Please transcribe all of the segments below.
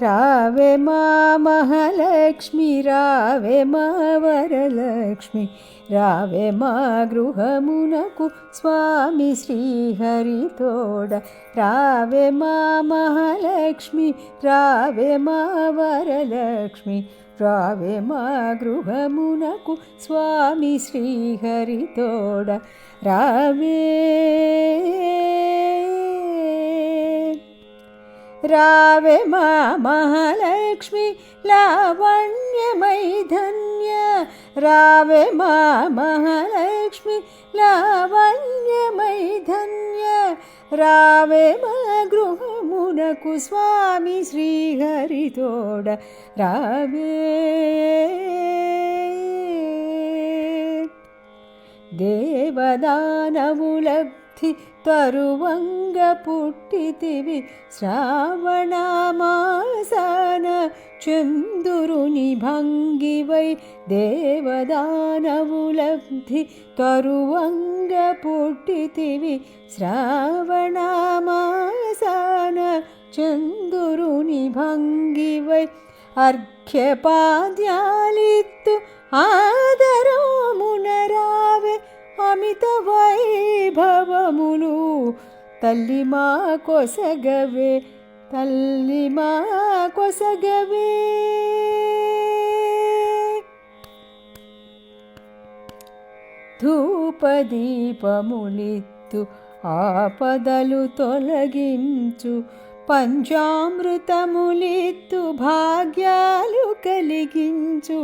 రావే మా మహాలక్ష్మి, రావే మా వరలక్ష్మి, రావే మా గృహమునకు స్వామి శ్రీహరితోడ. రావే మా మహాలక్ష్మి, రావే మా వరలక్ష్మి, రావే మా గృహమునకు స్వామి శ్రీహరితోడ. రావే రావే మా మహాలక్ష్మి లావణ్యమై ధన్య, రావే మా మహాలక్ష్మి లావణ్యమై ధన్య, రావే మా గృహమునకు స్వామి శ్రీహరితోడ. రావే దేవదానవులబ్ధి తరువంగ పుట్టితివి, శ్రావణమాసాన చందురుని భంగివై. దేవదానవులబ్ధి తరువంగ పుట్టితివి, శ్రావణమాసాన చందురుని భంగివై. అర్ఘ్యపాద్యాలిత్తు ఆదరమున రావే, అమిత వైభవములు తల్లి మా కొసగవే, తల్లి మా కొసగవే. ధూపదీపములిత్తు ఆపదలు తొలగించు, పంచామృతములిత్తు భాగ్యాలు కలిగించు.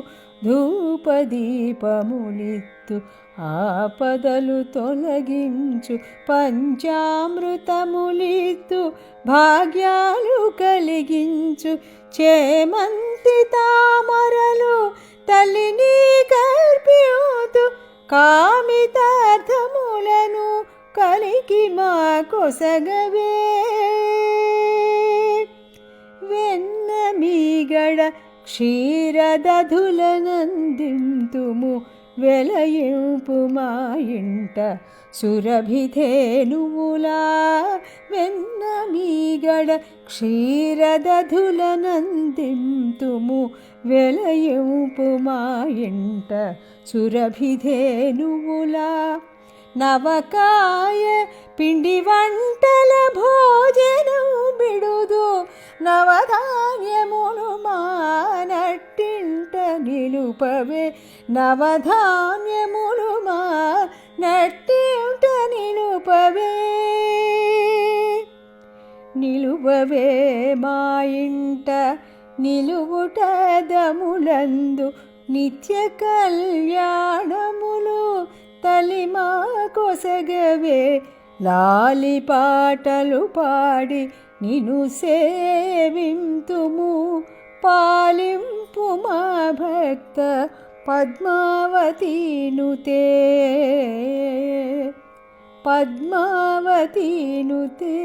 ధూపదీపములిత్తు ఆపదలు తొలగించు, పంచామృతములిత్తు భాగ్యాలు కలిగించు. చేమంతి తామరలు తల్లిని కర్పియుతు, కామితార్థములను కలిగి మా కొసగవే. వెన్న మీగడ క్షీరదధులనందింతుము, వెలయింపు మా ఇంట సురభిధేనువులా. వెన్న మీగడ క్షీరదధులనందింతుము, వెలయింపు మా ఇంట సురభిధేనువులా. నవకాయ పిండి వంటల భోజనం బిడుదు, నవధాన్యములు మా నట్టింట నిలుపవే. నవధాన్యములు మా నట్టింట నిలుపవే. నిలువవే మా ఇంట నిలువుట దములందు, నిత్య కళ్యాణములు తల్లి మా కొసగవే. లాలి పాటలు పాడి నిను సేవింతుము, పాలింపు మా భక్త పద్మావతీనుతే, పద్మావతీనుతే.